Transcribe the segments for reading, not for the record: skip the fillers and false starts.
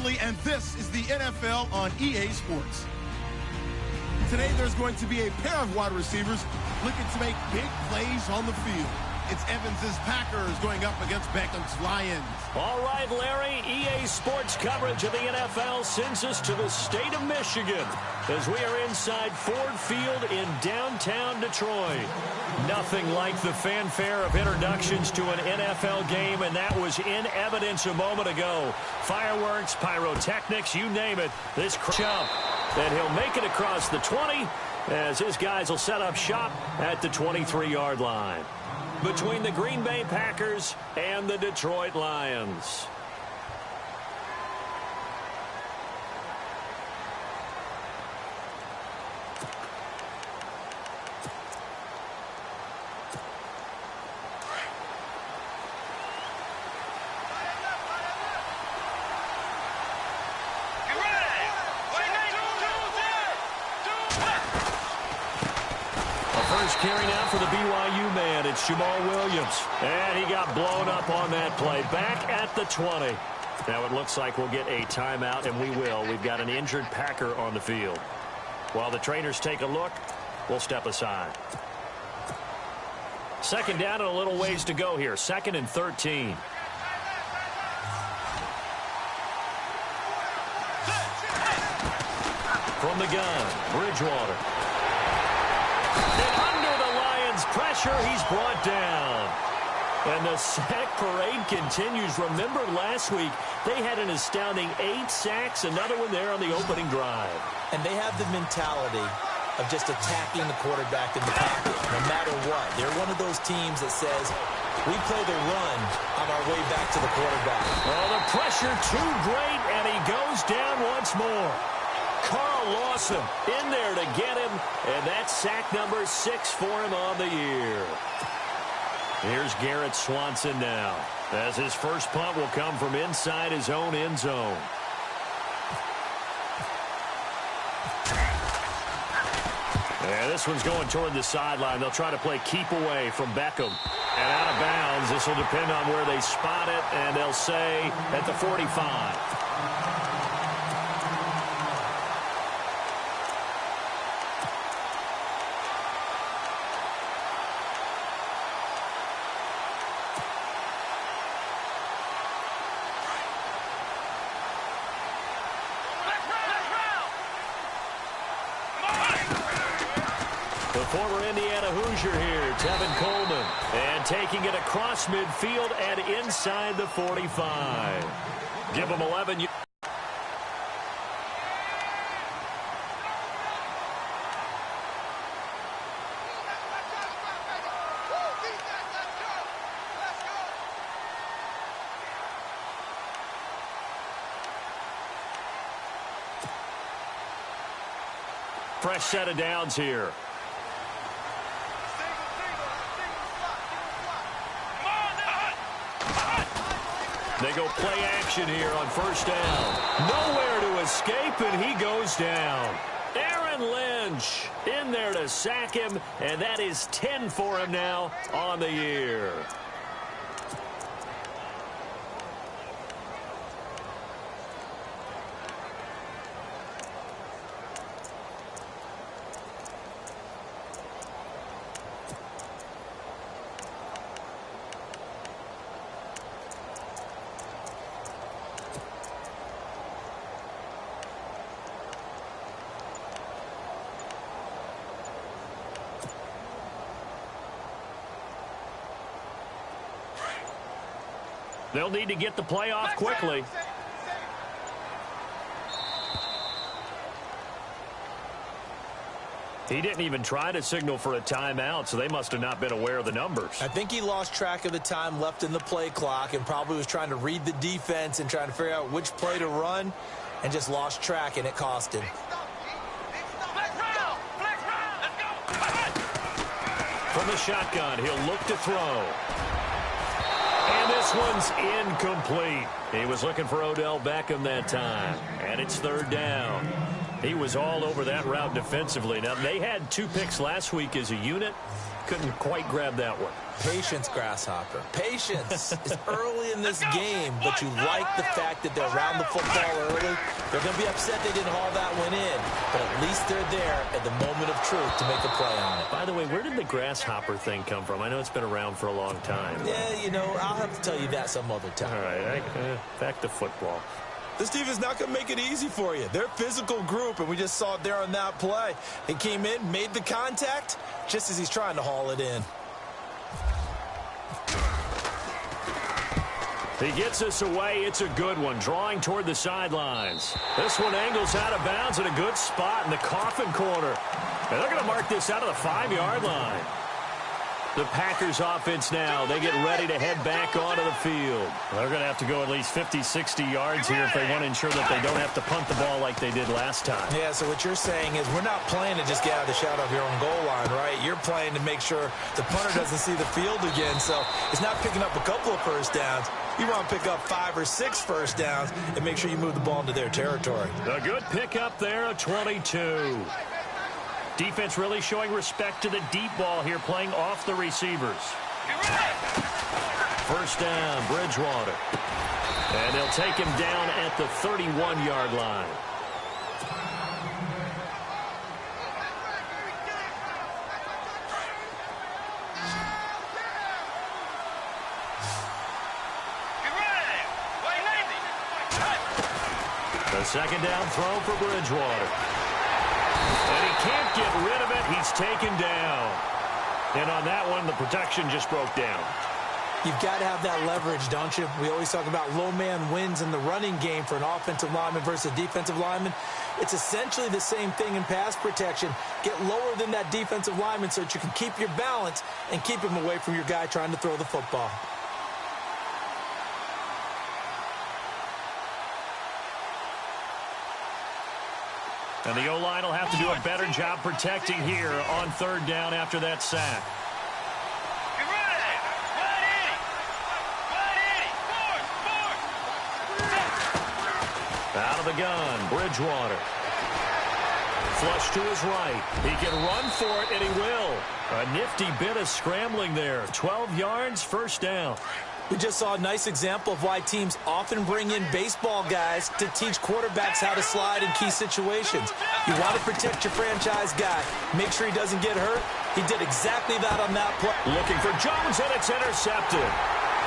Ridley, and this is the NFL on EA Sports. Today, there's going to be a pair of wide receivers looking to make big plays on the field. It's Evans's Packers going up against Beckham's Lions. All right, Larry, EA Sports coverage of the NFL sends us to the state of Michigan as we are inside Ford Field in downtown Detroit. Nothing like the fanfare of introductions to an NFL game, and that was in evidence a moment ago. Fireworks, pyrotechnics, you name it. This jump, and he'll make it across the 20 as his guys will set up shop at the 23-yard line. Between the Green Bay Packers and the Detroit Lions. Carrying out for the BYU man, it's Jamal Williams. And he got blown up on that play. Back at the 20. Now it looks like we'll get a timeout, and we will. We've got an injured Packer on the field. While the trainers take a look, we'll step aside. Second down and a little ways to go here. 2nd and 13. From the gun, Bridgewater. And under the Lions' pressure, he's brought down. And the sack parade continues. Remember last week, they had an astounding 8 sacks, another one there on the opening drive. And they have the mentality of just attacking the quarterback in the pocket, no matter what. They're one of those teams that says, we play the run on our way back to the quarterback. Oh, the pressure too great, and he goes down once more. Carl Lawson in there to get him, and that's sack number 6 for him on the year. Here's Garrett Swanson now, as his first punt will come from inside his own end zone. And this one's going toward the sideline. They'll try to play keep away from Beckham. And out of bounds, this will depend on where they spot it, and they'll say at the 45. Former Indiana Hoosier here, Tevin Coleman. And taking it across midfield and inside the 45. Give him 11. Fresh set of downs here. They go play action here on first down. Nowhere to escape, and he goes down. Aaron Lynch in there to sack him, and that is 10 for him now on the year. They'll need to get the play off quickly. He didn't even try to signal for a timeout, so they must have not been aware of the numbers. I think he lost track of the time left in the play clock and probably was trying to read the defense and trying to figure out which play to run and just lost track, and it cost him. From the shotgun, he'll look to throw. And this one's incomplete. He was looking for Odell Beckham that time. And it's third down. He was all over that route defensively. Now, they had 2 picks last week as a unit. couldn't quite grab that one. Patience, Grasshopper. Patience. It's early in this game, but you like the fact that they're around the football early. They're going to be upset they didn't haul that one in, but at least they're there at the moment of truth to make a play on it. By the way, where did the Grasshopper thing come from? I know it's been around for a long time. Yeah, you know, I'll have to tell you that some other time. All right, back to football. This defense not going to make it easy for you. They're a physical group, and we just saw it there on that play. He came in, made the contact, just as he's trying to haul it in. He gets us away. It's a good one, drawing toward the sidelines. This one angles out of bounds in a good spot in the coffin corner. And they're going to mark this out of the 5-yard line. The Packers offense now, they get ready to head back onto the field. They're going to have to go at least 50, 60 yards here if they want to ensure that they don't have to punt the ball like they did last time. Yeah, so what you're saying is we're not playing to just get out of the shadow of your own goal line, right? You're playing to make sure the punter doesn't see the field again. So it's not picking up a couple of first downs. You want to pick up 5 or 6 first downs and make sure you move the ball into their territory. A good pickup there, a 22. Defense really showing respect to the deep ball here, playing off the receivers. First down, Bridgewater. And they'll take him down at the 31-yard line. The second down throw for Bridgewater. And he can't get rid of it. He's taken down. And on that one, the protection just broke down. You've got to have that leverage, don't you? We always talk about low man wins in the running game for an offensive lineman versus a defensive lineman. It's essentially the same thing in pass protection. Get lower than that defensive lineman so that you can keep your balance and keep him away from your guy trying to throw the football. And the O-line will have to do a better job protecting here on third down after that sack. Out of the gun, Bridgewater. Flush to his right. He can run for it, and he will. A nifty bit of scrambling there. 12 yards, first down. We just saw a nice example of why teams often bring in baseball guys to teach quarterbacks how to slide in key situations. You want to protect your franchise guy. Make sure he doesn't get hurt. He did exactly that on that play. Looking for Jones, and it's intercepted.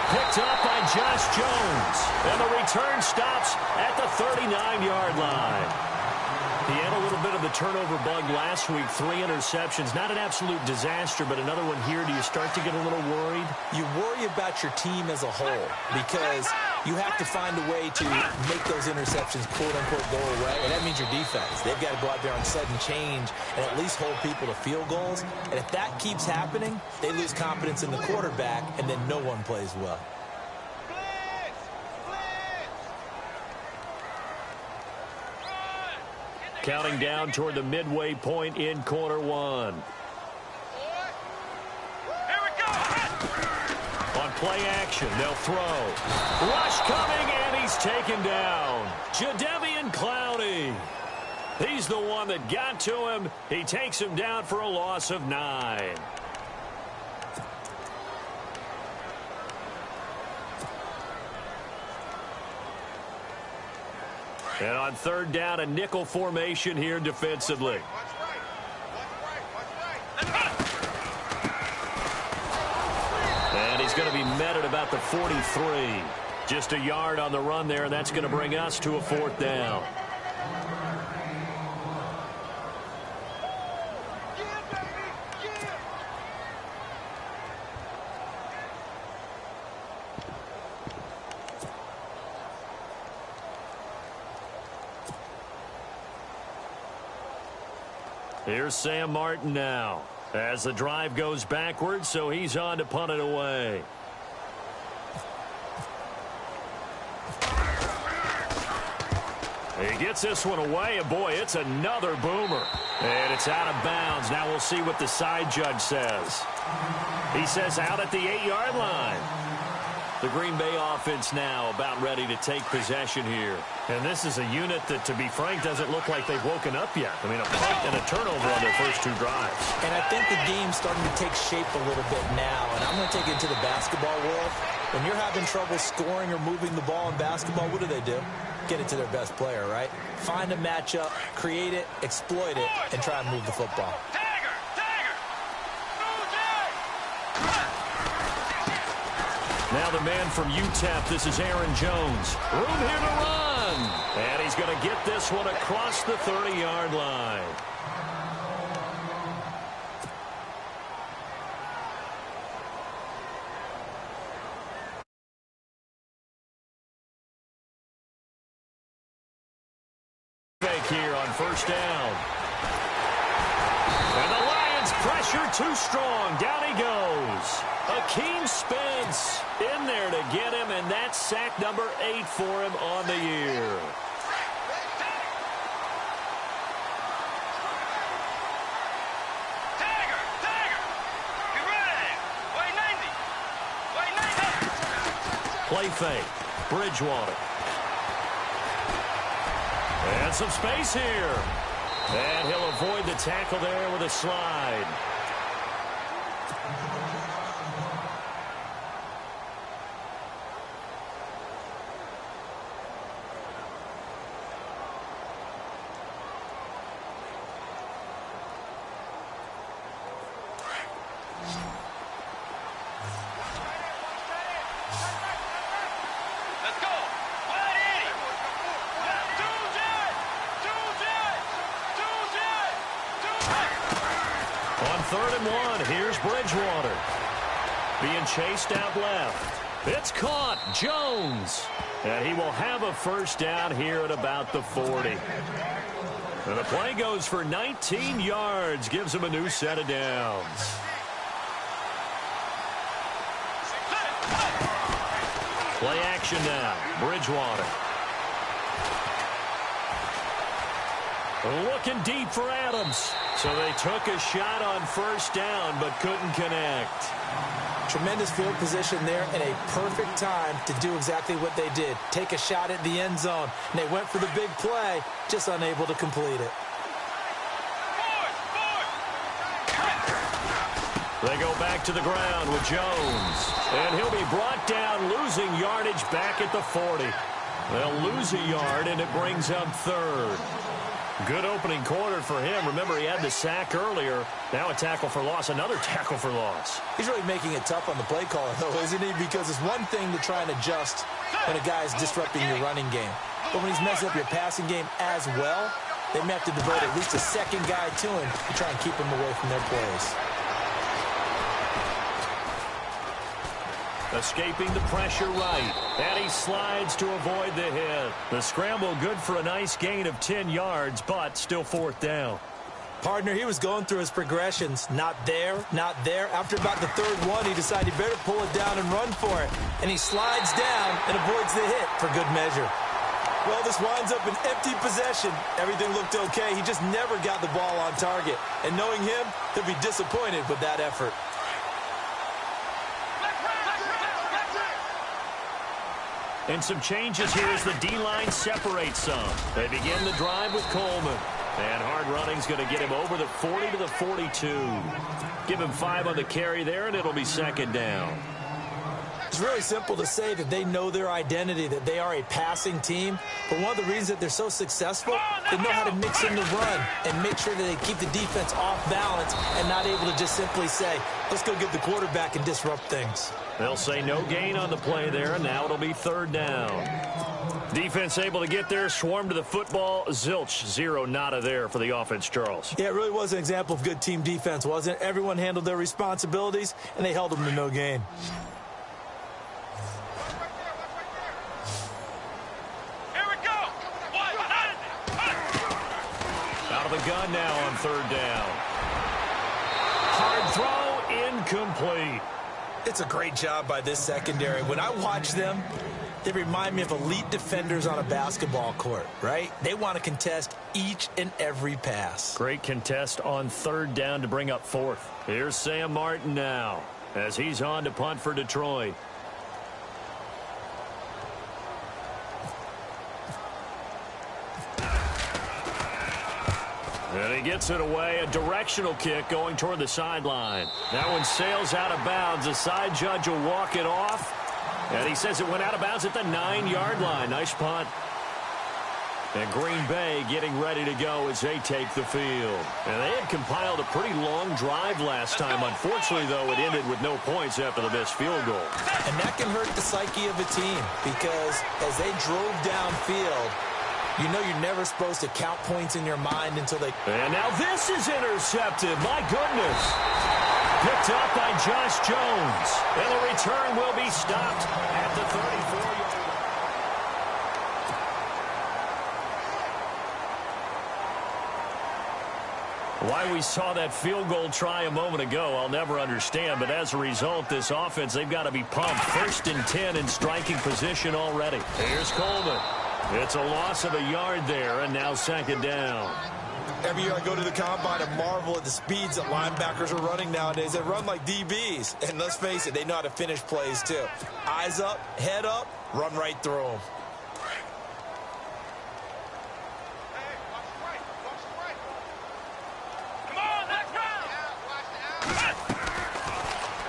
Picked up by Josh Jones. And the return stops at the 39-yard line. He had a little bit of the turnover bug last week. 3 interceptions. Not an absolute disaster, but another one here. Do you start to get a little worried? You worry about your team as a whole because you have to find a way to make those interceptions, quote-unquote, go away. And that means your defense. They've got to go out there on sudden change and at least hold people to field goals. And if that keeps happening, they lose confidence in the quarterback, and then no one plays well. Counting down toward the midway point in quarter one. On play action, they'll throw. Rush coming, and he's taken down. Jadeveon Clowney. He's the one that got to him. He takes him down for a loss of 9. And on third down, a nickel formation here defensively. And he's going to be met at about the 43. Just a yard on the run there, and that's going to bring us to a fourth down. Here's Sam Martin now as the drive goes backwards, so he's on to punt it away. He gets this one away, and boy, it's another boomer. And it's out of bounds. Now we'll see what the side judge says. He says out at the 8-yard line. The Green Bay offense now about ready to take possession here. And this is a unit that, to be frank, doesn't look like they've woken up yet. I mean, a punt and a turnover on their first 2 drives. And I think the game's starting to take shape a little bit now. And I'm going to take it to the basketball world. When you're having trouble scoring or moving the ball in basketball, what do? Get it to their best player, right? Find a matchup, create it, exploit it, and try and move the football. Now the man from UTEP, this is Aaron Jones. Room here to run. And he's going to get this one across the 30-yard line. Here on first down. And the Lions pressure too strong. Down he goes. Akeem Spence in there to get him, and that's sack number 8 for him on the year. Play fake. Bridgewater. And some space here. And he'll avoid the tackle there with a slide. On 3rd and 1, here's Bridgewater. Being chased out left. It's caught. Jones. And he will have a first down here at about the 40. And the play goes for 19 yards. Gives him a new set of downs. Play action now. Bridgewater. Looking deep for Adams. So they took a shot on first down, but couldn't connect. Tremendous field position there and a perfect time to do exactly what they did. Take a shot at the end zone. And they went for the big play, just unable to complete it. They go back to the ground with Jones. And he'll be brought down, losing yardage back at the 40. They'll lose a yard, and it brings up 3rd. Good opening quarter for him. Remember, he had the sack earlier. Now a tackle for loss, another tackle for loss. He's really making it tough on the play caller, though, isn't he? Because it's one thing to try and adjust when a guy is disrupting your running game. But when he's messing up your passing game as well, they may have to devote at least a second guy to him to try and keep him away from their plays. Escaping the pressure right. And he slides to avoid the hit. The scramble good for a nice gain of 10 yards, but still 4th down. Partner, he was going through his progressions. Not there, not there. After about the 3rd one, he decided he better pull it down and run for it. And he slides down and avoids the hit for good measure. Well, this winds up an empty possession. Everything looked okay. He just never got the ball on target. And knowing him, he'll be disappointed with that effort. And some changes here as the D-line separates some. They begin the drive with Coleman. And hard running's going to get him over the 40 to the 42. Give him 5 on the carry there, and it'll be 2nd down. It's really simple to say that they know their identity, that they are a passing team. But one of the reasons that they're so successful, they know how to mix in the run and make sure that they keep the defense off balance and not able to just simply say, let's go get the quarterback and disrupt things. They'll say no gain on the play there, and now it'll be 3rd down. Defense able to get there, swarm to the football. Zilch, 0 nada there for the offense, Charles. Yeah, it really was an example of good team defense, wasn't it? Everyone handled their responsibilities, and they held them to no gain. Out of the gun now on 3rd down. Hard throw, incomplete. It's a great job by this secondary. When I watch them, they remind me of elite defenders on a basketball court, right? They want to contest each and every pass. Great contest on 3rd down to bring up 4th. Here's Sam Martin now as he's on to punt for Detroit. And he gets it away, a directional kick going toward the sideline. That one sails out of bounds. The side judge will walk it off. And he says it went out of bounds at the 9-yard line. Nice punt. And Green Bay getting ready to go as they take the field. And they had compiled a pretty long drive last time. Unfortunately, though, it ended with no points after the missed field goal. And that can hurt the psyche of a team because as they drove downfield, you know you're never supposed to count points in your mind until they... And now this is intercepted. My goodness. Picked up by Josh Jones. And the return will be stopped at the 34-yard line. Why we saw that field goal try a moment ago, I'll never understand. But as a result, this offense, they've got to be pumped. 1st and 10 in striking position already. Here's Coleman. It's a loss of a yard there, and now 2nd down. Every year I go to the combine and marvel at the speeds that linebackers are running nowadays. They run like DBs. And let's face it, they know how to finish plays too. Eyes up, head up, run right through them.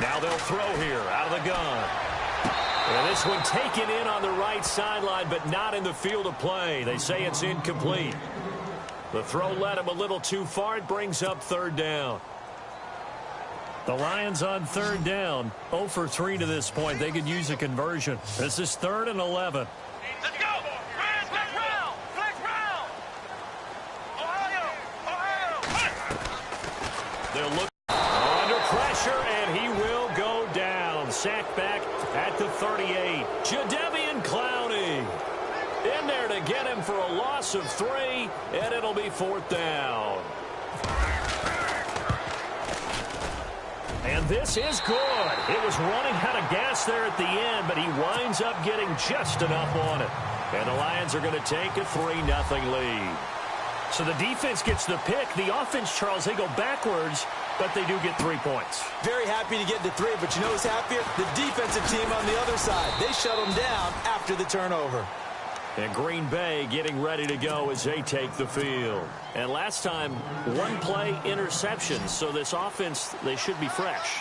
Now they'll throw here out of the gun. And this one taken in on the right sideline, but not in the field of play. They say it's incomplete. The throw led him a little too far. It brings up 3rd down. The Lions on 3rd down. 0 for 3 to this point. They could use a conversion. This is 3rd and 11. Let's go! Flex round! Flex round! Ohio! They'll look under pressure, and he will go down. Sacked back at the 38. Jadeveon Clowney in there to get him for a loss of 3, and it'll be 4th down. And this is good. It was running out of gas there at the end, but he winds up getting just enough on it. And the Lions are going to take a 3-0 lead. So the defense gets the pick. The offense, Charles, they go backwards, but they do get 3 points. Very happy to get to 3, but you know who's happier? The defensive team on the other side. They shut them down after the turnover. And Green Bay getting ready to go as they take the field. And last time, 1-play interceptions. So this offense, they should be fresh.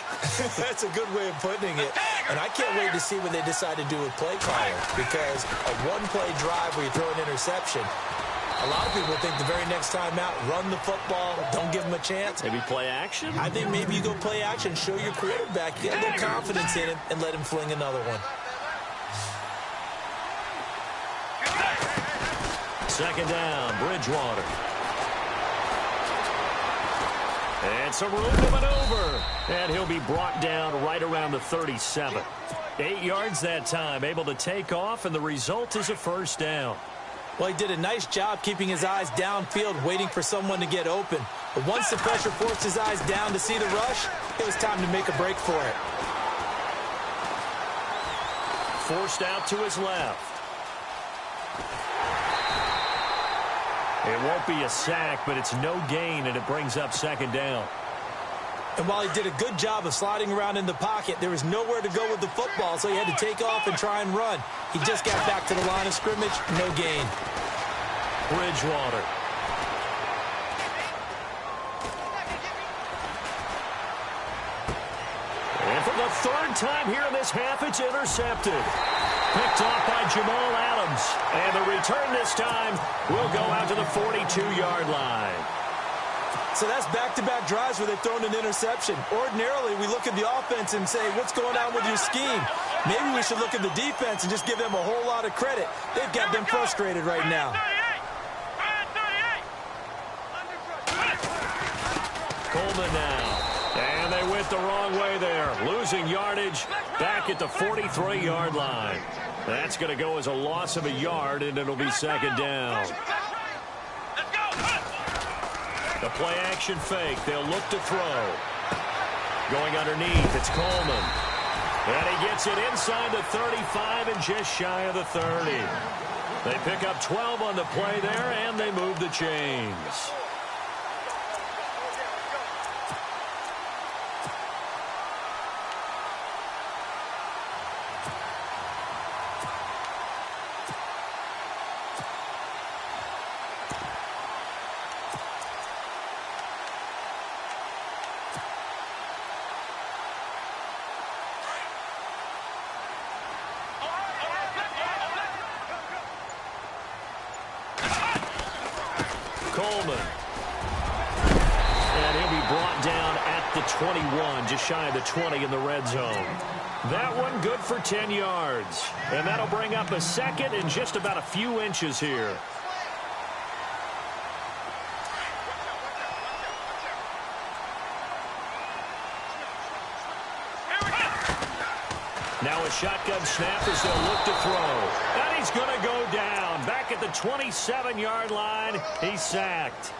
That's a good way of putting it. And I can't wait to see what they decide to do with play calling. Because a 1-play drive where you throw an interception, a lot of people think the very next time out, run the football, don't give them a chance. Maybe play action? I think maybe you go play action, show your quarterback, get a little confidence in him, and let him fling another one. 2nd down, Bridgewater. And some room to maneuver. And he'll be brought down right around the 37. 8 yards that time, able to take off, and the result is a 1st down. Well, he did a nice job keeping his eyes downfield, waiting for someone to get open. But once the pressure forced his eyes down to see the rush, it was time to make a break for it. Forced out to his left. It won't be a sack, but it's no gain, and it brings up 2nd down. And while he did a good job of sliding around in the pocket, there was nowhere to go with the football, so he had to take off and try and run. He just got back to the line of scrimmage, no gain. Bridgewater. And for the 3rd time here in this half, it's intercepted. Picked off by Jamal Adams. And the return this time will go out to the 42-yard line. So that's back-to-back drives where they've thrown an interception. Ordinarily, we look at the offense and say, what's going on with your scheme? Maybe we should look at the defense and just give them a whole lot of credit. They've got them frustrated right now. Coleman now. And they went the wrong way there. Losing yardage back at the 43-yard line. That's going to go as a loss of a yard, and it'll be 2nd down. The play-action fake. They'll look to throw. Going underneath, it's Coleman. And he gets it inside the 35 and just shy of the 30. They pick up 12 on the play there, and they move the chains. Coleman. And he'll be brought down at the 21, just shy of the 20 in the red zone. That one good for 10 yards. And that'll bring up a second and just about a few inches here. Now a shotgun snap as they'll look to throw. And he's going to go down. Back at the 27-yard line, he's sacked.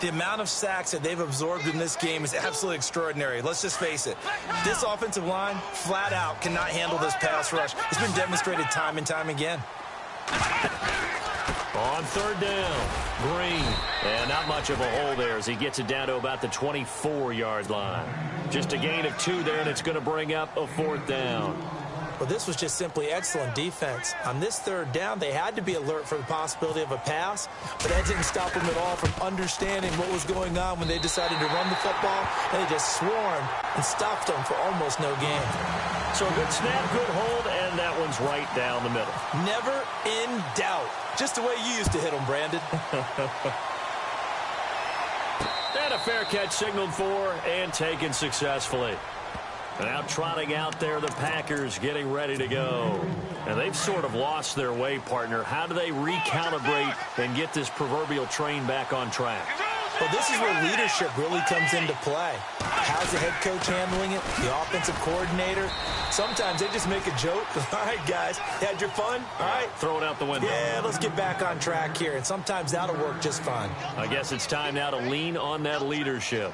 The amount of sacks that they've absorbed in this game is absolutely extraordinary. Let's just face it. This offensive line, flat out, cannot handle this pass rush. It's been demonstrated time and time again. On third down, Green. And not much of a hole there as he gets it down to about the 24-yard line. Just a gain of 2 there, and it's going to bring up a 4th down. Well, this was just simply excellent defense. On this third down, they had to be alert for the possibility of a pass, but that didn't stop them at all from understanding what was going on when they decided to run the football, and they just swarmed and stopped them for almost no gain. So a good snap, good hold, and that one's right down the middle. Never in doubt. Just the way you used to hit them, Brandon. And a fair catch signaled for and taken successfully. Now trotting out there, the Packers getting ready to go. And they've sort of lost their way, partner. How do they recalibrate and get this proverbial train back on track? Well, this is where leadership really comes into play. How's the head coach handling it? The offensive coordinator? Sometimes they just make a joke. All right, guys, had your fun? All right. Throw it out the window. Yeah, let's get back on track here. And sometimes that'll work just fine. I guess it's time now to lean on that leadership.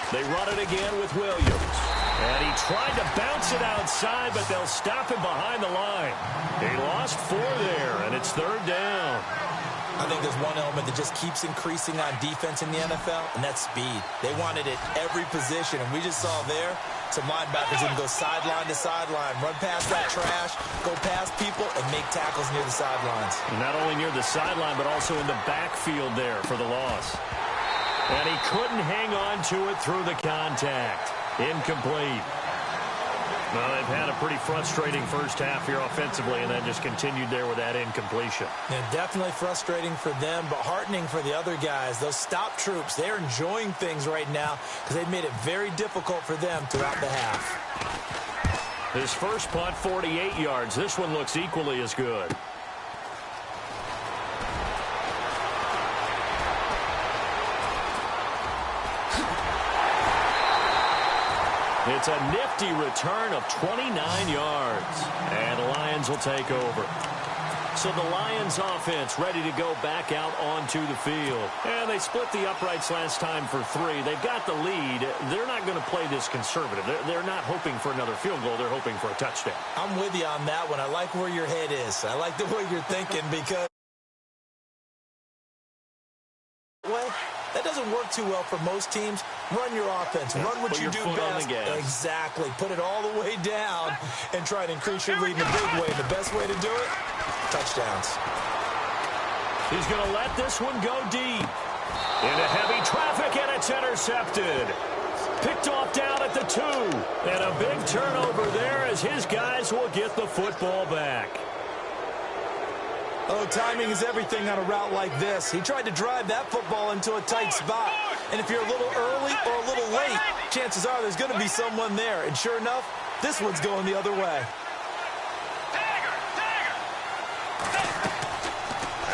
They run it again with Williams. And he tried to bounce it outside, but they'll stop him behind the line. He lost 4 there, and it's 3rd down. I think there's one element that just keeps increasing on defense in the NFL, and that's speed. They want it at every position, and we just saw there some linebackers that can go sideline to sideline, run past that trash, go past people, and make tackles near the sidelines. Not only near the sideline, but also in the backfield there for the loss. And he couldn't hang on to it through the contact. Incomplete. Well, they've had a pretty frustrating first half here offensively, and then just continued there with that incompletion. Yeah, definitely frustrating for them, but heartening for the other guys. Those stop troops, they're enjoying things right now because they've made it very difficult for them throughout the half. His first punt, 48 yards. This one looks equally as good. It's a nifty return of 29 yards. And the Lions will take over. So the Lions offense ready to go back out onto the field. And they split the uprights last time for 3. They've got the lead. They're not going to play this conservative. They're not hoping for another field goal. They're hoping for a touchdown. I'm with you on that one. I like where your head is. I like the way you're thinking because that doesn't work too well for most teams. Run your offense. Run what you do best. Exactly. Put it all the way down and try to increase your lead in a big way. The best way to do it, touchdowns. He's going to let this one go deep. Into heavy traffic, and it's intercepted. Picked off down at the 2. And a big turnover there as his guys will get the football back. Oh, timing is everything on a route like this. He tried to drive that football into a tight spot. And if you're a little early or a little late, chances are there's going to be someone there. And sure enough, this one's going the other way.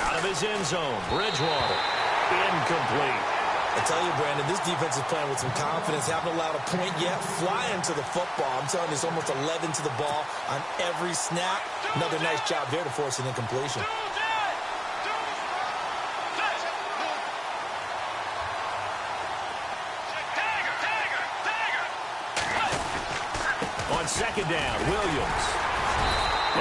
Out of his end zone, Bridgewater. Incomplete. I tell you, Brandon, this defense is playing with some confidence. Haven't allowed a point yet. Flying to the football. I'm telling you, it's almost 11 to the ball on every snap. Another nice job there to force an incompletion. On second down, Williams.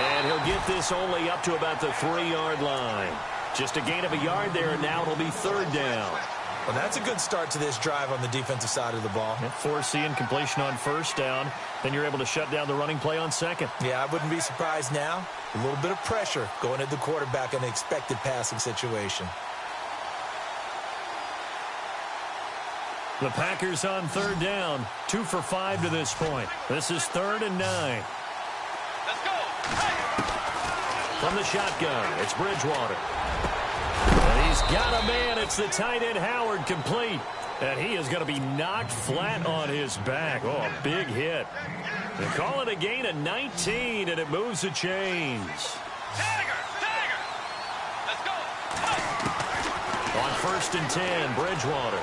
And he'll get this only up to about the 3-yard line. Just a gain of a yard there, and now it'll be 3rd down. Well, that's a good start to this drive on the defensive side of the ball. Force the incompletion on first down. Then you're able to shut down the running play on second. Yeah, I wouldn't be surprised now. A little bit of pressure going at the quarterback in an expected passing situation. The Packers on third down, 2 for 5 to this point. This is 3rd and 9. Let's go. Hey. From the shotgun, it's Bridgewater. And he's got a man. It's the tight end Howard, complete. And he is going to be knocked flat on his back. Oh, a big hit. They call it a gain of 19, and it moves the chains. Tiger. Let's go. Hey. On 1st and 10, Bridgewater.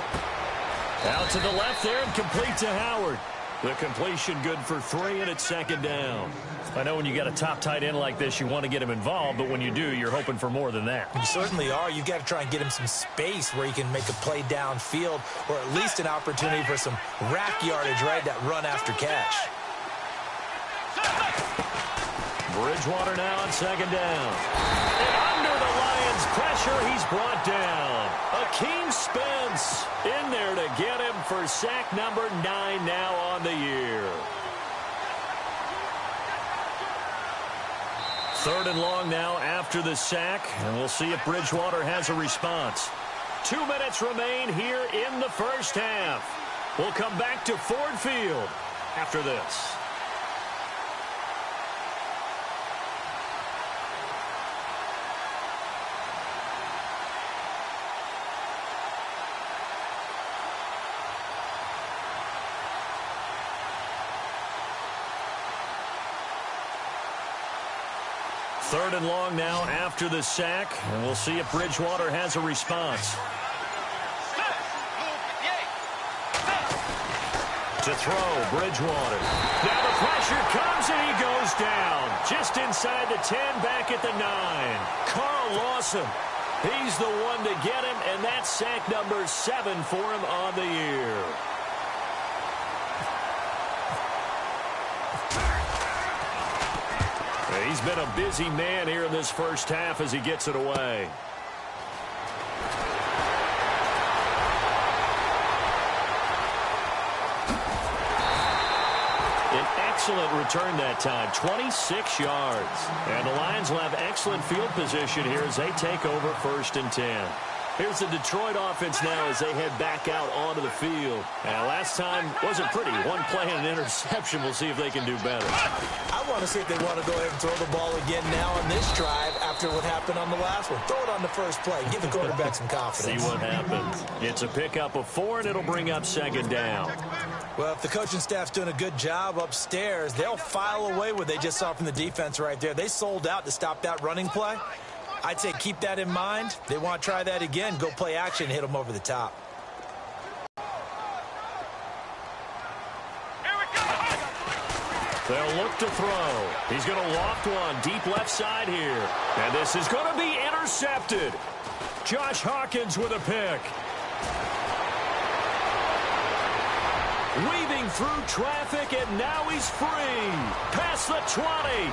Out to the left there and complete to Howard. The completion good for 3, and it's 2nd down. I know when you got a top tight end like this, you want to get him involved, but when you do, you're hoping for more than that. You certainly are. You've got to try and get him some space where he can make a play downfield, or at least an opportunity for some rack yardage, right? That run after catch. Bridgewater now on 2nd down. And under the Lions' pressure, he's brought down. Akeem Spence in there to get him for sack number 9 now on the year. 3rd and long now after the sack, and we'll see if Bridgewater has a response. 2 minutes remain here in the first half. We'll come back to Ford Field after this. Third and long now after the sack, and we'll see if Bridgewater has a response. To throw, Bridgewater. Now the pressure comes, and he goes down. Just inside the 10, back at the 9. Carl Lawson, he's the one to get him, and that's sack number 7 for him on the year. He's been a busy man here in this first half as he gets it away. An excellent return that time, 26 yards. And the Lions will have excellent field position here as they take over 1st and 10. Here's the Detroit offense now as they head back out onto the field. And last time wasn't pretty. One play and an interception. We'll see if they can do better. I want to see if they want to go ahead and throw the ball again now on this drive after what happened on the last one. Throw it on the first play. Give the quarterback some confidence. See what happens. It's a pickup of 4, and it'll bring up 2nd down. Well, if the coaching staff's doing a good job upstairs, they'll file away what they just saw from the defense right there. They sold out to stop that running play. I'd say keep that in mind. They want to try that again. Go play action, hit them over the top. They'll look to throw. He's going to loft one deep left side here. And this is going to be intercepted. Josh Hawkins with a pick. Weaving through traffic, and now he's free. Past the 20.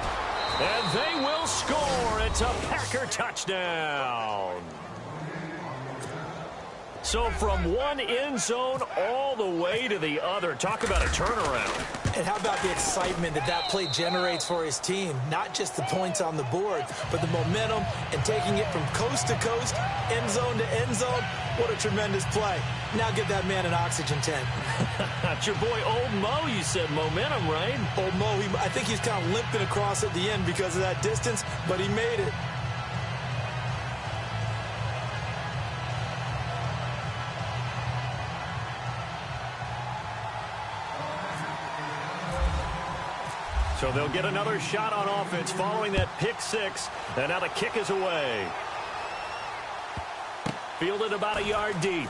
And they will score. It's a Packer touchdown. So from one end zone all the way to the other. Talk about a turnaround. And how about the excitement that play generates for his team? Not just the points on the board, but the momentum and taking it from coast to coast, end zone to end zone. What a tremendous play. Now give that man an oxygen tank. That's your boy Old Mo. You said momentum, right? Old Mo, I think he's kind of limping across at the end because of that distance, but he made it. So they'll get another shot on offense following that pick 6. And now the kick is away. Fielded about a yard deep.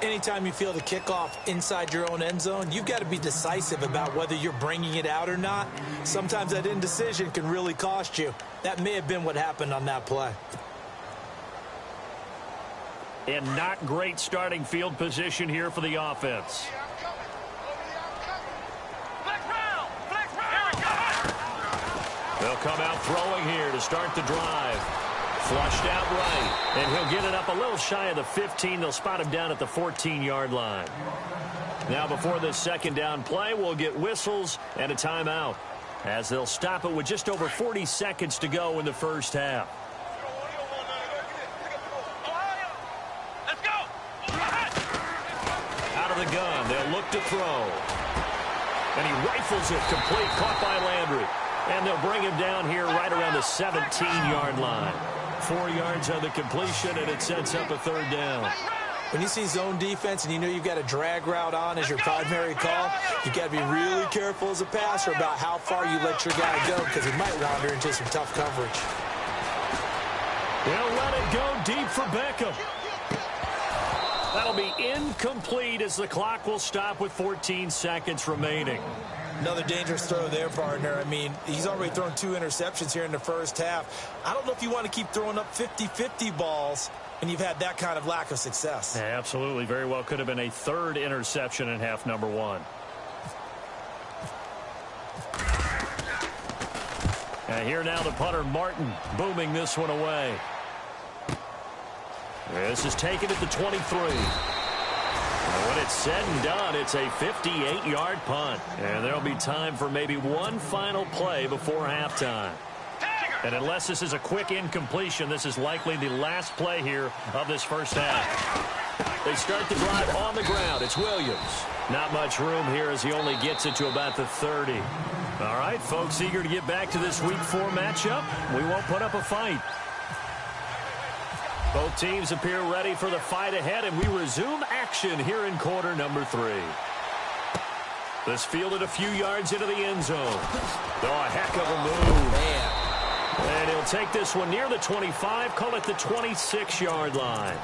Anytime you field a kickoff inside your own end zone, you've got to be decisive about whether you're bringing it out or not. Sometimes that indecision can really cost you. That may have been what happened on that play. And not great starting field position here for the offense. They'll come out throwing here to start the drive. Flushed out right, and he'll get it up a little shy of the 15. They'll spot him down at the 14-yard line. Now before this 2nd down play, we'll get whistles and a timeout as they'll stop it with just over 40 seconds to go in the first half. of the gun. They'll look to throw. And he rifles it complete, caught by Landry. And they'll bring him down here right around the 17-yard line. 4 yards on the completion, and it sets up a third down. When you see zone defense and you know you've got a drag route on as your primary call, you've got to be really careful as a passer about how far you let your guy go because he might wander into some tough coverage. They'll let it go deep for Beckham. That'll be incomplete as the clock will stop with 14 seconds remaining. Another dangerous throw there, partner. I mean, he's already thrown 2 interceptions here in the first half. I don't know if you want to keep throwing up 50-50 balls when you've had that kind of lack of success. Yeah, absolutely. Very well could have been a 3rd interception in half number 1. And here now the punter, Martin, booming this one away. This is taken at the 23. And when it's said and done, it's a 58-yard punt. And there'll be time for maybe one final play before halftime. And unless this is a quick incompletion, this is likely the last play here of this first half. They start the drive on the ground. It's Williams. Not much room here as he only gets it to about the 30. All right, folks, eager to get back to this Week 4 matchup. We won't put up a fight. Both teams appear ready for the fight ahead, and we resume action here in quarter number 3. This fielded a few yards into the end zone. Oh, a heck of a move. Man. And he'll take this one near the 25, call it the 26-yard line.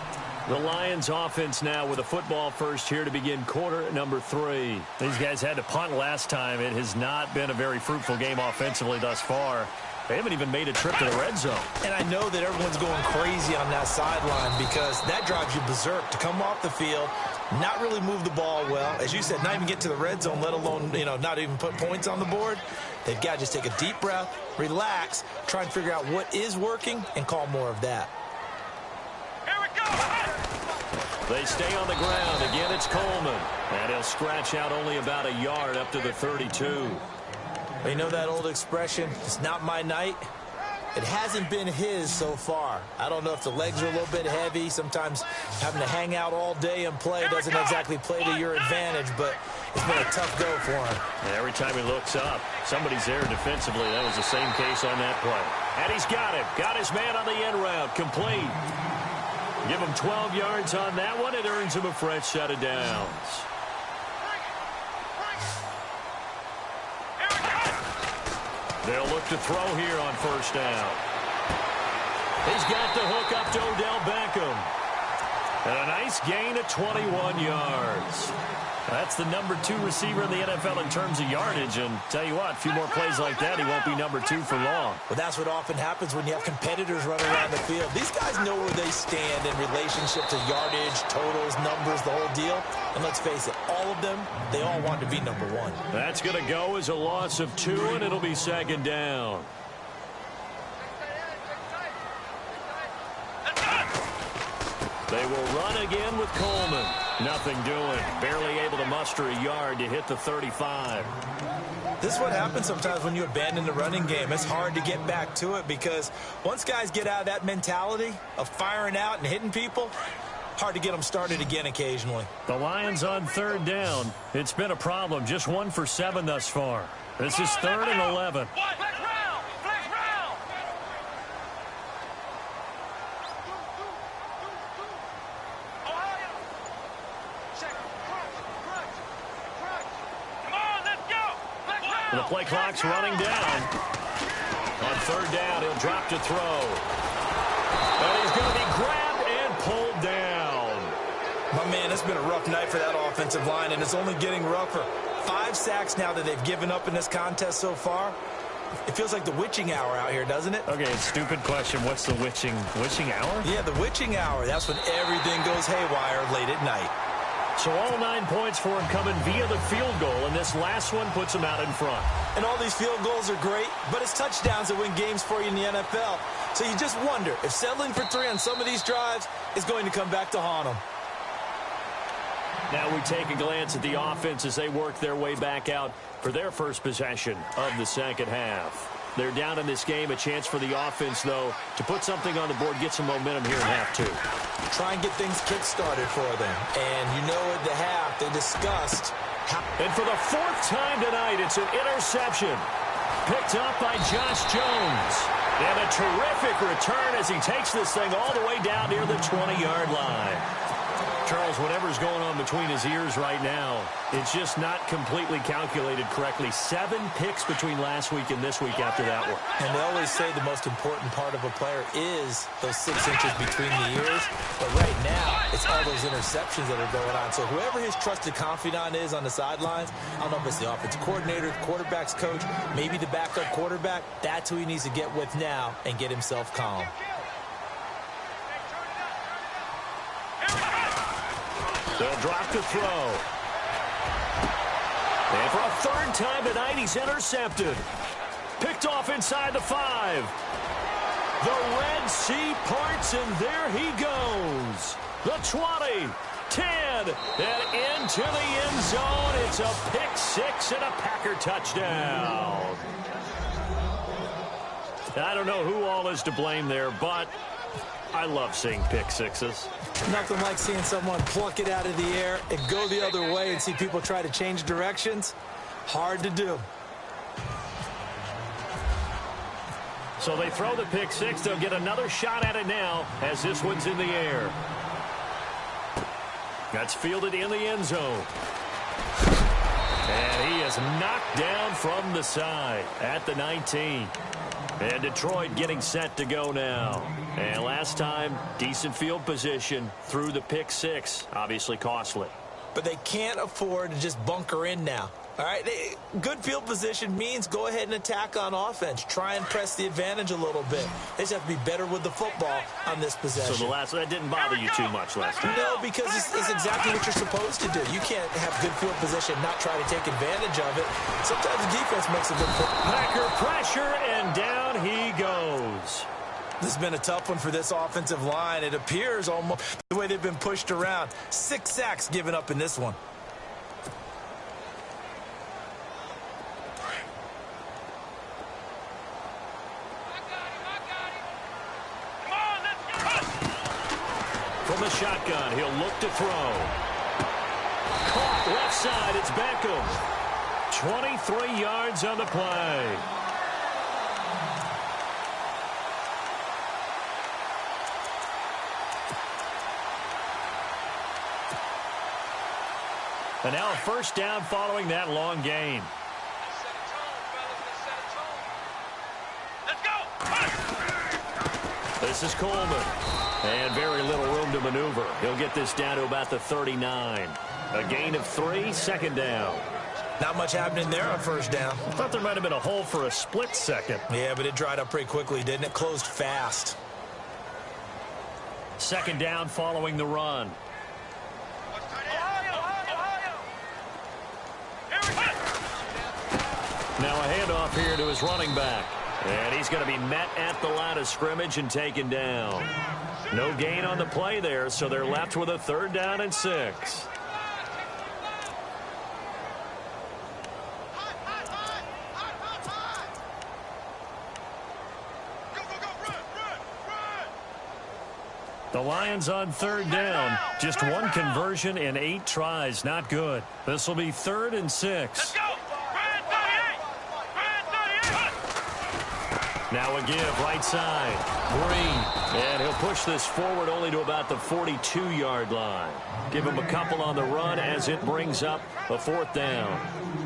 The Lions offense now with a football first here to begin quarter number 3. These guys had to punt last time. It has not been a very fruitful game offensively thus far. They haven't even made a trip to the red zone. And I know that everyone's going crazy on that sideline because that drives you berserk to come off the field, not really move the ball well. As you said, not even get to the red zone, let alone, not even put points on the board. They've got to just take a deep breath, relax, try and figure out what is working, and call more of that. Here we go. They stay on the ground. Again, it's Coleman. And he'll scratch out only about a yard up to the 32. You know that old expression, it's not my night? It hasn't been his so far. I don't know if the legs are a little bit heavy. Sometimes having to hang out all day and play doesn't exactly play to your advantage, but it's been a tough go for him. And every time he looks up, somebody's there defensively. That was the same case on that play. And he's got him. Got his man on the end route. Complete. Give him 12 yards on that one. It earns him a fresh set of downs. They'll look to throw here on first down. He's got the hook up to Odell Beckham. And a nice gain of 21 yards. That's the number 2 receiver in the NFL in terms of yardage. And tell you what, a few more plays like that, he won't be number 2 for long. Well, that's what often happens when you have competitors running around the field. These guys know where they stand in relationship to yardage, totals, numbers, the whole deal. And let's face it, all of them, they all want to be number 1. That's going to go as a loss of 2, and it'll be second down. They will run again with Coleman. Nothing doing. Barely able to muster a yard to hit the 35. This is what happens sometimes when you abandon the running game. It's hard to get back to it because once guys get out of that mentality of firing out and hitting people, hard to get them started again occasionally. The Lions on third down. It's been a problem. Just 1 for 7 thus far. This is 3rd and 11. The play clock's running down. On third down, he'll drop to throw. And he's going to be grabbed and pulled down. My man, it's been a rough night for that offensive line, and it's only getting rougher. 5 sacks now that they've given up in this contest so far. It feels like the witching hour out here, doesn't it? Okay, stupid question. What's the witching hour? Yeah, the witching hour. That's when everything goes haywire late at night. So all 9 points for him coming via the field goal, and this last one puts him out in front. And all these field goals are great, but it's touchdowns that win games for you in the NFL. So you just wonder if settling for 3 on some of these drives is going to come back to haunt them. Now we take a glance at the offense as they work their way back out for their first possession of the second half. They're down in this game. A chance for the offense, though, to put something on the board, get some momentum here in half two. Try and get things kick-started for them. And you know at the half, they discussed how... And for the fourth time tonight, it's an interception. Picked up by Josh Jones. And a terrific return as he takes this thing all the way down near the 20-yard line. Charles, whatever's going on between his ears right now, it's just not completely calculated correctly. 7 picks between last week and this week after that one. And they always say the most important part of a player is those 6 inches between the ears. But right now, it's all those interceptions that are going on. So whoever his trusted confidant is on the sidelines, I don't know if it's the offensive coordinator, the quarterback's coach, maybe the backup quarterback, that's who he needs to get with now and get himself calm. They'll drop to throw. And for a third time tonight, he's intercepted. Picked off inside the 5. The Red Sea parts, and there he goes. The 20, 10, and into the end zone. It's a pick 6 and a Packer touchdown. I don't know who all is to blame there, but I love seeing pick 6s. Nothing like seeing someone pluck it out of the air and go the other way and see people try to change directions. Hard to do. So they throw the pick 6. They'll get another shot at it now as this one's in the air. That's fielded in the end zone. And he is knocked down from the side at the 19. And Detroit getting set to go now. And last time, decent field position through the pick 6. Obviously costly. But they can't afford to just bunker in now. All right, good field position means go ahead and attack on offense. Try and press the advantage a little bit. They just have to be better with the football on this possession. So that didn't bother you too much last time? No, because it's exactly what you're supposed to do. You can't have good field position, not try to take advantage of it. Sometimes the defense makes a good play. Packer pressure, and down he goes. This has been a tough one for this offensive line. It appears almost the way they've been pushed around. 6 sacks given up in this one. From the shotgun, he'll look to throw. Caught left side, it's Beckham. 23 yards on the play. And now a first down following that long gain. This is Coleman. And very little room to maneuver. He'll get this down to about the 39. A gain of 3, second down. Not much happening there on first down. I thought there might have been a hole for a split second. Yeah, but it dried up pretty quickly, didn't it? Closed fast. Second down following the run. Now a handoff here to his running back. And he's going to be met at the line of scrimmage and taken down. No gain on the play there, so they're left with a third down and 6. The Lions on third down. Just one conversion in 8 tries. Not good. This will be 3rd and 6. Now a give right side. Green. And he'll push this forward only to about the 42-yard line. Give him a couple on the run as it brings up a 4th down.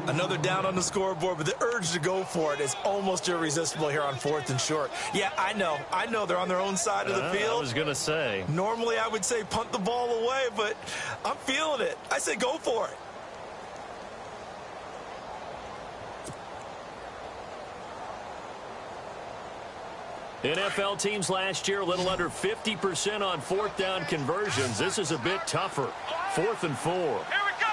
Another down on the scoreboard, but the urge to go for it is almost irresistible here on 4th and short. Yeah, I know they're on their own side of the field. I was going to say. Normally I would say punt the ball away, but I'm feeling it. I say go for it. NFL teams last year a little under 50% on 4th down conversions. This is a bit tougher. 4th and 4. Here we go.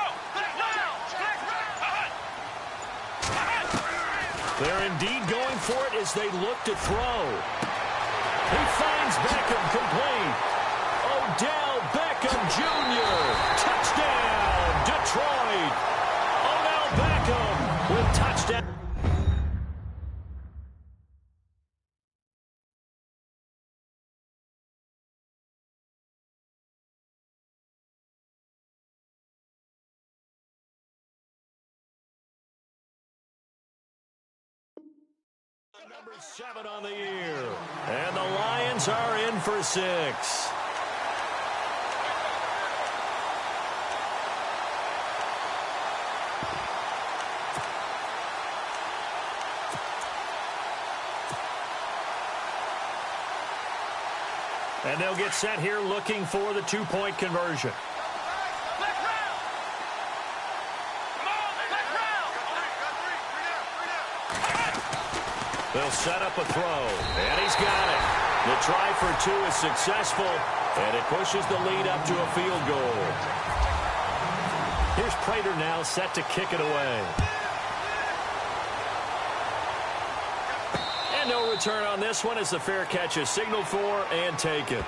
They're indeed going for it as they look to throw. He finds Beckham complete. Odell Beckham Jr. Touchdown, Detroit. Odell Beckham with touchdown. Number 7 on the year. And the Lions are in for 6. And they'll get set here looking for the 2-point conversion. They'll set up a throw, and he's got it. The try for 2 is successful, and it pushes the lead up to a field goal. Here's Prater now set to kick it away. And no return on this one as the fair catch is signaled for and taken.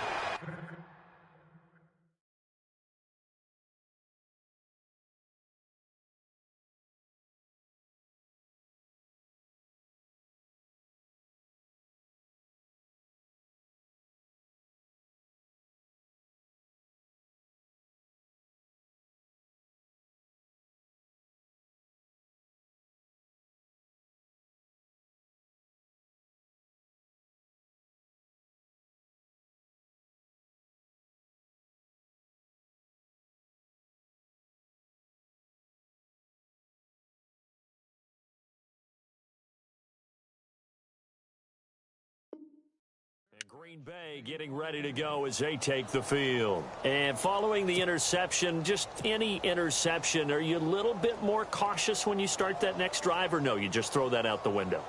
Green Bay getting ready to go as they take the field. And following the interception, just any interception, are you a little bit more cautious when you start that next drive, or no, you just throw that out the window?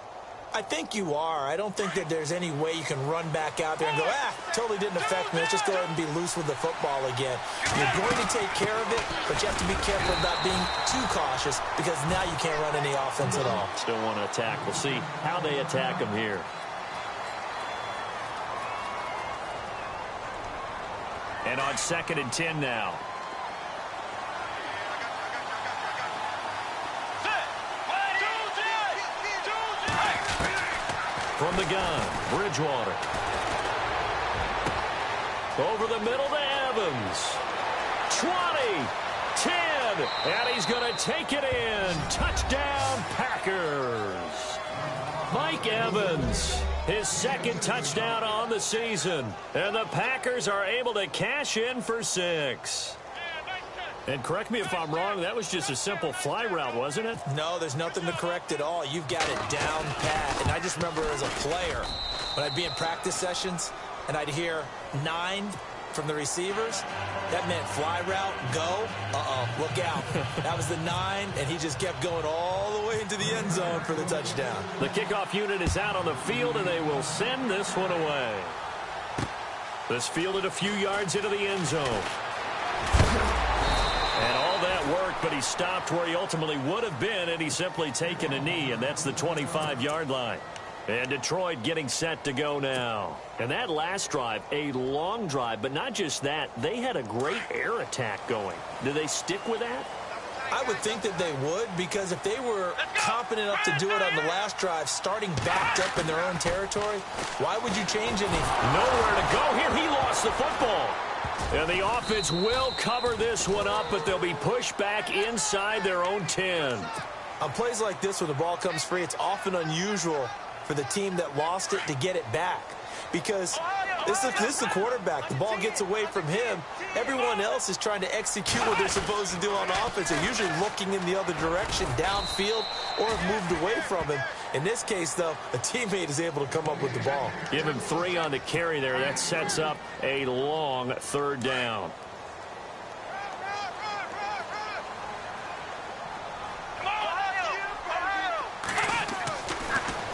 I think you are. I don't think that there's any way you can run back out there and go, totally didn't affect me. Let's just go ahead and be loose with the football again. You're going to take care of it, but you have to be careful about being too cautious because now you can't run any offense at all. Still want to attack. We'll see how they attack them here. And on 2nd and 10 now. From the gun, Bridgewater. Over the middle to Evans. 20, 10, and he's going to take it in. Touchdown, Packers. Mike Evans, his 2nd touchdown on the season. And the Packers are able to cash in for 6. And correct me if I'm wrong, that was just a simple fly route, wasn't it? No, there's nothing to correct at all. You've got it down pat. And I just remember as a player, when I'd be in practice sessions and I'd hear 9 from the receivers, that meant fly route, go, look out. That was the 9, and he just kept going all the way into the end zone for the touchdown. The kickoff unit is out on the field, and they will send this one away. This fielded a few yards into the end zone. And all that worked, but he stopped where he ultimately would have been, and he's simply taken a knee, and that's the 25-yard line. And Detroit getting set to go now. And that last drive, a long drive, but not just that. They had a great air attack going. Do they stick with that? I would think that they would, because if they were competent enough to do it on the last drive, starting backed up in their own territory, why would you change anything? Nowhere to go here. He lost the football. And the offense will cover this one up, but they'll be pushed back inside their own 10. On plays like this where the ball comes free, it's often unusual for the team that lost it to get it back. Because this is the quarterback. The ball gets away from him. Everyone else is trying to execute what they're supposed to do on offense. They're usually looking in the other direction, downfield, or have moved away from him. In this case, though, a teammate is able to come up with the ball. Give him 3 on the carry there. That sets up a long 3rd down.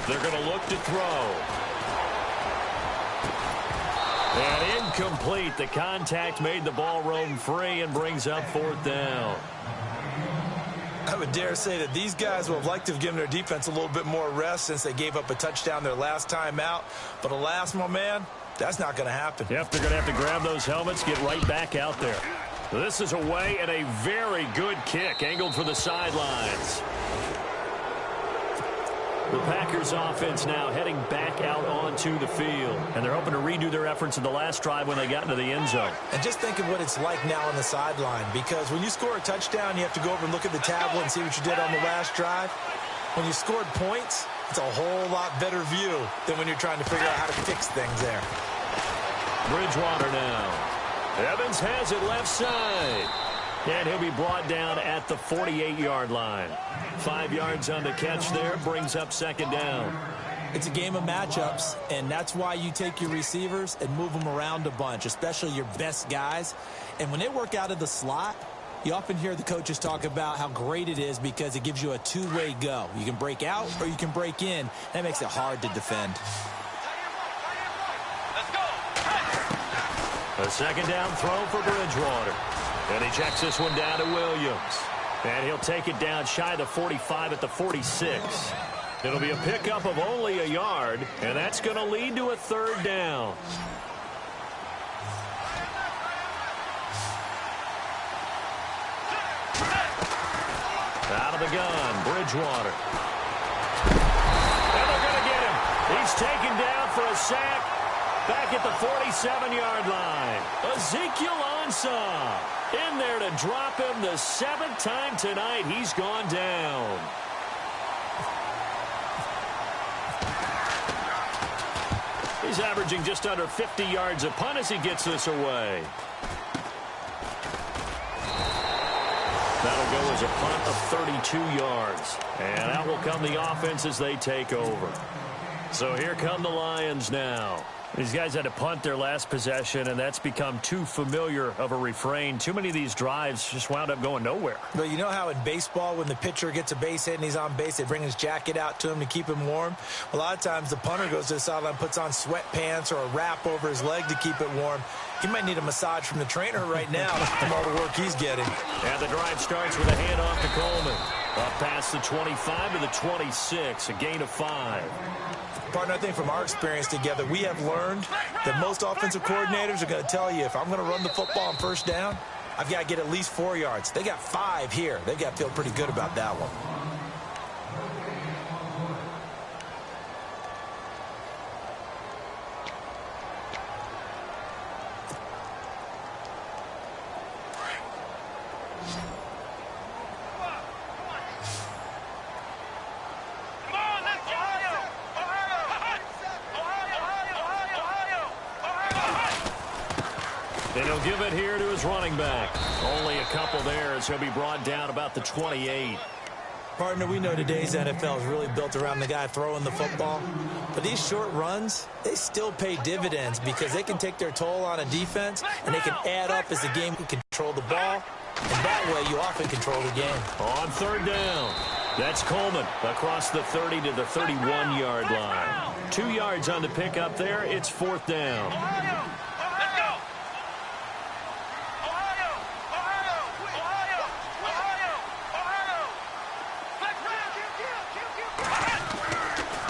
They're going to look to throw. And incomplete. The contact made the ball roam free and brings up 4th down. I would dare say that these guys would have liked to have given their defense a little bit more rest since they gave up a touchdown their last time out. But alas, my man, that's not going to happen. Yep, they're going to have to grab those helmets, get right back out there. This is away and a very good kick, angled for the sidelines. The Packers offense now heading back out onto the field. And they're hoping to redo their efforts in the last drive when they got into the end zone. And just think of what it's like now on the sideline. Because when you score a touchdown, you have to go over and look at the tablet and see what you did on the last drive. When you scored points, It's a whole lot better view than when you're trying to figure out how to fix things there. Bridgewater now. Evans has it left side. And he'll be brought down at the 48-yard line. 5 yards on the catch there, brings up second down. It's a game of matchups, and that's why you take your receivers and move them around a bunch, especially your best guys. And when they work out of the slot, you often hear the coaches talk about how great it is because it gives you a two-way go. You can break out or you can break in. That makes it hard to defend. A second down throw for Bridgewater. And he checks this one down to Williams. And he'll take it down shy of the 45 at the 46. It'll be a pickup of only a yard, and that's going to lead to a third down. Out of the gun, Bridgewater. And they're going to get him. He's taken down for a sack back at the 47-yard line. Ezekiel Ansah in there to drop him the 7th time tonight. He's gone down. He's averaging just under 50 yards a punt as he gets this away. That'll go as a punt of 32 yards. And out will come the offense as they take over. So here come the Lions now. These guys had to punt their last possession, and that's become too familiar of a refrain. Too many of these drives just wound up going nowhere. But you know how in baseball, when the pitcher gets a base hit and he's on base, they bring his jacket out to him to keep him warm? A lot of times the punter goes to the sideline, puts on sweatpants or a wrap over his leg to keep it warm. He might need a massage from the trainer right now from all the work he's getting. And the drive starts with a handoff to Coleman. Up past the 25 to the 26, a gain of 5. Partner, I think from our experience together, we have learned that most offensive coordinators are going to tell you, if I'm going to run the football on first down, I've got to get at least 4 yards. They got 5 here. They've got to feel pretty good about that one. And he'll give it here to his running back. Only a couple there as he'll be brought down about the 28. Partner, we know today's NFL is really built around the guy throwing the football. But these short runs, they still pay dividends because they can take their toll on a defense and they can add up as the game can control the ball. And that way you often control the game. On third down, that's Coleman across the 30 to the 31-yard line. 2 yards on the pickup there. It's fourth down.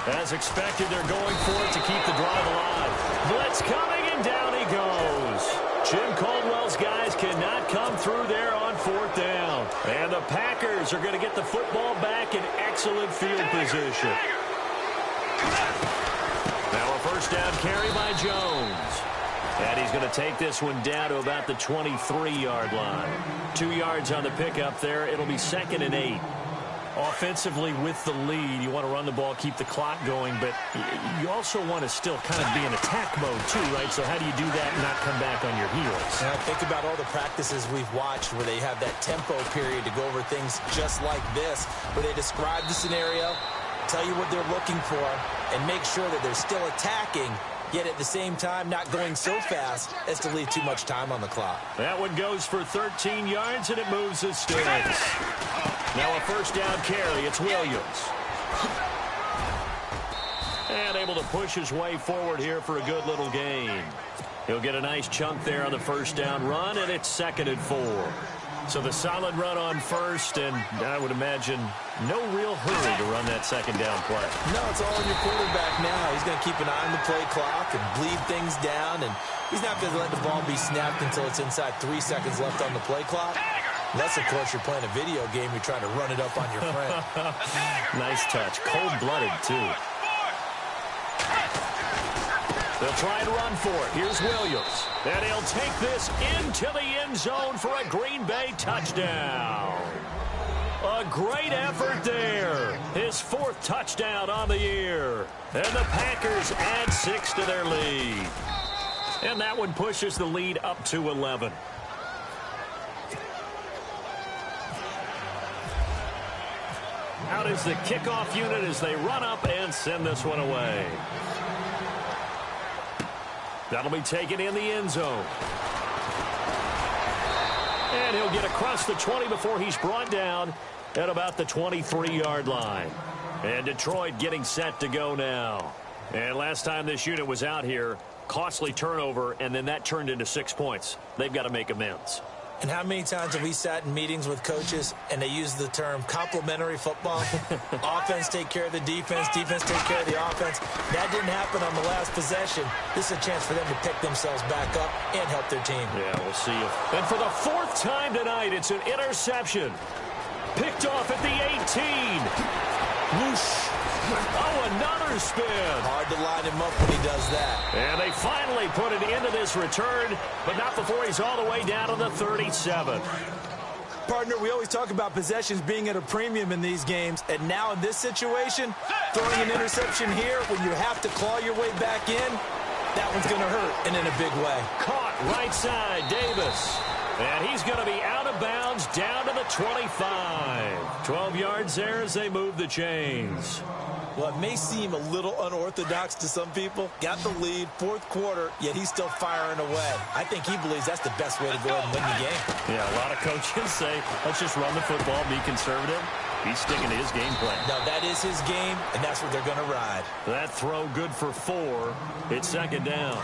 As expected, they're going for it to keep the drive alive. Blitz coming, and down he goes. Jim Caldwell's guys cannot come through there on fourth down. And the Packers are going to get the football back in excellent field position. Now a first down carry by Jones. And he's going to take this one down to about the 23-yard line. 2 yards on the pickup there. It'll be 2nd and 8. Offensively with the lead, you want to run the ball, keep the clock going, but you also want to still kind of be in attack mode too, right? So how do you do that and not come back on your heels? And I think about all the practices we've watched where they have that tempo period to go over things just like this, where they describe the scenario, tell you what they're looking for, and make sure that they're still attacking, yet at the same time not going so fast as to leave too much time on the clock. That one goes for 13 yards, and it moves his sticks. Now a first down carry. It's Williams. And able to push his way forward here for a good little gain. He'll get a nice chunk there on the first down run, and it's 2nd and 4. So the solid run on first, and I would imagine no real hurry to run that second down play. No, it's all on your quarterback now. He's going to keep an eye on the play clock and bleed things down, and he's not going to let the ball be snapped until it's inside 3 seconds left on the play clock. Unless, of course, you're playing a video game, you're trying to run it up on your friend. Nice touch. Cold-blooded, too. They'll try and run for it. Here's Williams. And he'll take this into the end zone for a Green Bay touchdown. A great effort there. His 4th touchdown on the year. And the Packers add 6 to their lead. And that one pushes the lead up to 11. Out is the kickoff unit as they run up and send this one away. That'll be taken in the end zone. And he'll get across the 20 before he's brought down at about the 23-yard line. And Detroit getting set to go now. And last time this unit was out here, costly turnover, and then that turned into 6 points. They've got to make amends. And how many times have we sat in meetings with coaches and they use the term complementary football? Offense take care of the defense, defense take care of the offense. That didn't happen on the last possession. This is a chance for them to pick themselves back up and help their team. Yeah, we'll see. And for the 4th time tonight, it's an interception. Picked off at the 18. Whoosh. Oh, another spin. Hard to line him up when he does that. And they finally put it into this return, but not before he's all the way down to the 37. Partner, we always talk about possessions being at a premium in these games, and now in this situation, throwing an interception here when you have to claw your way back in, that one's going to hurt, and in a big way. Caught right side, Davis. And he's going to be out of bounds down to the 25. 12 yards there as they move the chains. Well, it may seem a little unorthodox to some people. Got the lead, 4th quarter, yet he's still firing away. I think he believes that's the best way to go ahead and win the game. Yeah, a lot of coaches say, let's just run the football, be conservative. He's sticking to his game plan. No, that is his game, and that's what they're going to ride. That throw good for 4. It's 2nd down.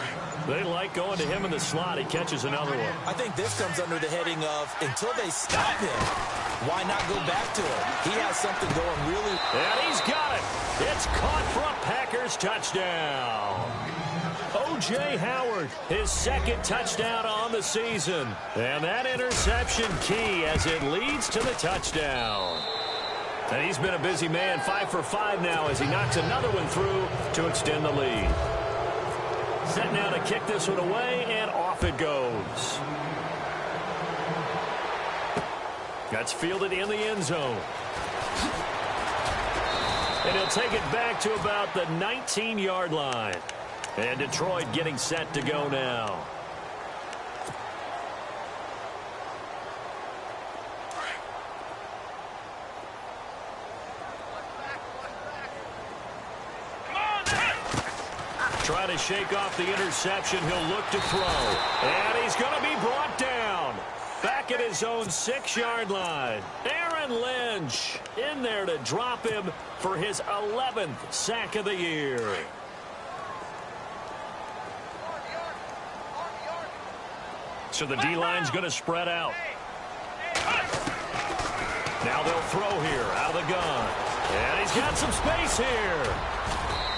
They like going to him in the slot. He catches another one. I think this comes under the heading of until they stop him, why not go back to him? He has something going really. And he's got it. It's caught for a Packers touchdown. O.J. Howard, his 2nd touchdown on the season. And that interception key as it leads to the touchdown. And he's been a busy man, 5 for 5 now as he knocks another one through to extend the lead. Set now to kick this one away, and off it goes. That's fielded in the end zone. And he'll take it back to about the 19-yard line. And Detroit getting set to go now. Trying to shake off the interception. He'll look to throw. And he's going to be brought down. Back at his own 6-yard line. Aaron Lynch in there to drop him for his 11th sack of the year. So the D-line's going to spread out. Now they'll throw here out of the gun. And he's got some space here.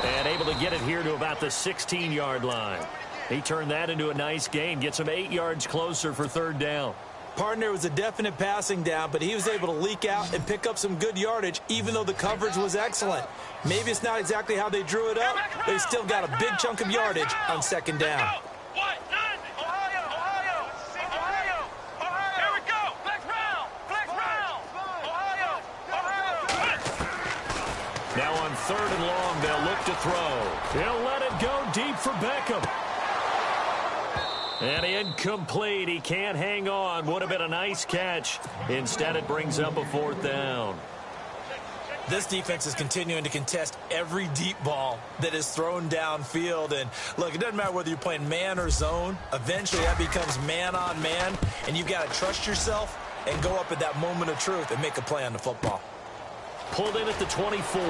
And able to get it here to about the 16-yard line. He turned that into a nice gain. Gets him 8 yards closer for 3rd down. Partner was a definite passing down, but he was able to leak out and pick up some good yardage, even though the coverage was excellent. Maybe it's not exactly how they drew it up, but he still got a big chunk of yardage on 2nd down. Now on 3rd and long, they'll look to throw. He'll let it go deep for Beckham. And incomplete. He can't hang on. Would have been a nice catch. Instead, it brings up a 4th down. This defense is continuing to contest every deep ball that is thrown downfield. And, look, it doesn't matter whether you're playing man or zone. Eventually, that becomes man on man. And you've got to trust yourself and go up at that moment of truth and make a play on the football. Pulled in at the 24.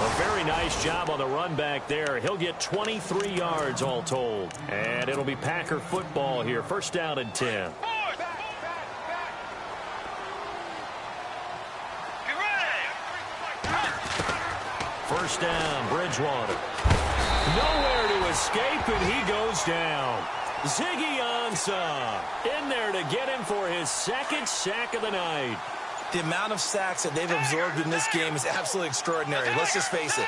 A very nice job on the run back there. He'll get 23 yards all told. And it'll be Packer football here. 1st down and 10. First down, Bridgewater. Nowhere to escape, and he goes down. Ziggy Ansah in there to get him for his 2nd sack of the night. The amount of sacks that they've absorbed in this game is absolutely extraordinary. Let's just face it.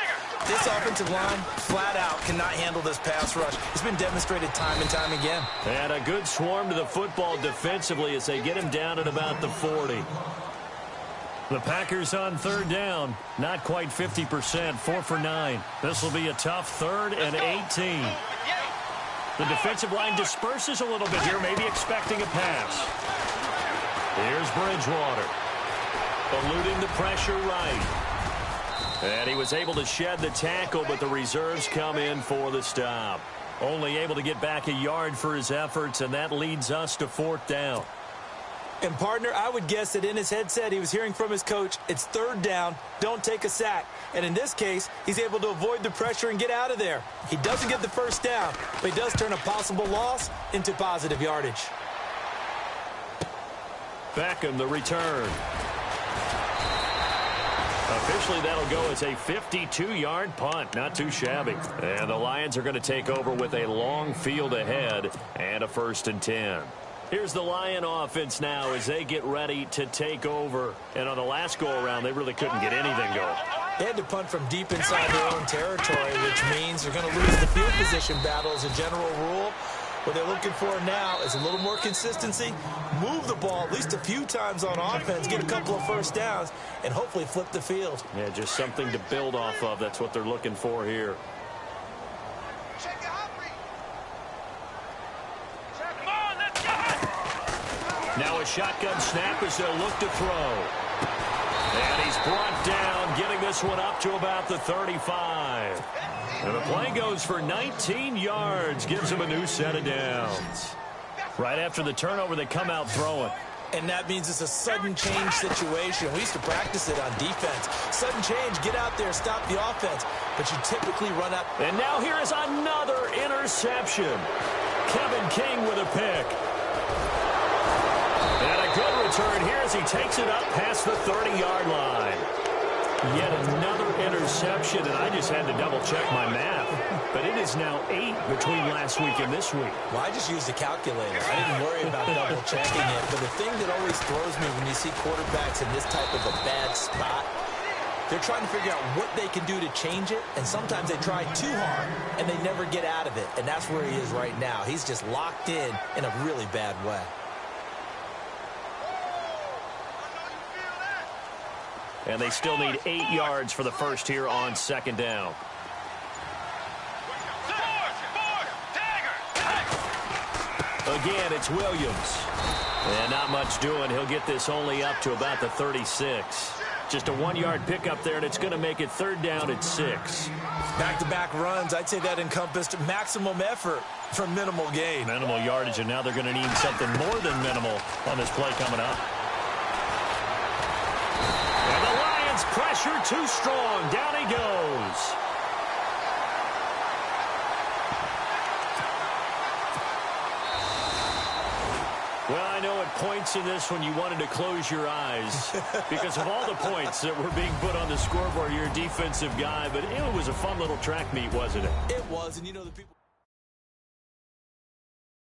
This offensive line, flat out, cannot handle this pass rush. It's been demonstrated time and time again. And a good swarm to the football defensively as they get him down at about the 40. The Packers on third down. Not quite 50%, 4 for 9. This will be a tough 3rd and 18. The defensive line disperses a little bit here, maybe expecting a pass. Here's Bridgewater. Eluding the pressure right. And he was able to shed the tackle, but the reserves come in for the stop. Only able to get back a yard for his efforts, and that leads us to 4th down. And, partner, I would guess that in his headset he was hearing from his coach, it's 3rd down, don't take a sack. And in this case, he's able to avoid the pressure and get out of there. He doesn't get the 1st down, but he does turn a possible loss into positive yardage. Beckham, the return. Officially, that'll go as a 52-yard punt. Not too shabby. And the Lions are going to take over with a long field ahead and a 1st and 10. Here's the Lion offense now as they get ready to take over. And on the last go-around, they really couldn't get anything going. They had to punt from deep inside their own territory, which means they're going to lose the field position battle as a general rule. What they're looking for now is a little more consistency, move the ball at least a few times on offense, get a couple of 1st downs, and hopefully flip the field. Yeah, just something to build off of. That's what they're looking for here. Now a shotgun snap as they'll look to throw. And he's brought down, getting this one up to about the 35. And the play goes for 19 yards, gives him a new set of downs. Right after the turnover, they come out throwing. And that means it's a sudden change situation. We used to practice it on defense. Sudden change, get out there, stop the offense. But you typically run up. And now here is another interception. Kevin King with a pick. And a good return here as he takes it up past the 30-yard line. Yet another interception, and I just had to double-check my math. But it is now 8 between last week and this week. Well, I just used a calculator. I didn't worry about double-checking it. But the thing that always throws me when you see quarterbacks in this type of a bad spot, they're trying to figure out what they can do to change it, and sometimes they try too hard, and they never get out of it. And that's where he is right now. He's just locked in a really bad way. And they still need 8 yards for the first here on 2nd down. Again, it's Williams. And not much doing. He'll get this only up to about the 36. Just a 1-yard pickup there, and it's going to make it 3rd down at 6. Back-to-back runs, I'd say that encompassed maximum effort for minimal gain. Minimal yardage, and now they're going to need something more than minimal on this play coming up. And the Lions pressure too strong. Down he goes. Well, I know at points in this when you wanted to close your eyes because of all the points that were being put on the scoreboard. You're a defensive guy, but it was a fun little track meet, wasn't it? It was, and you know the people...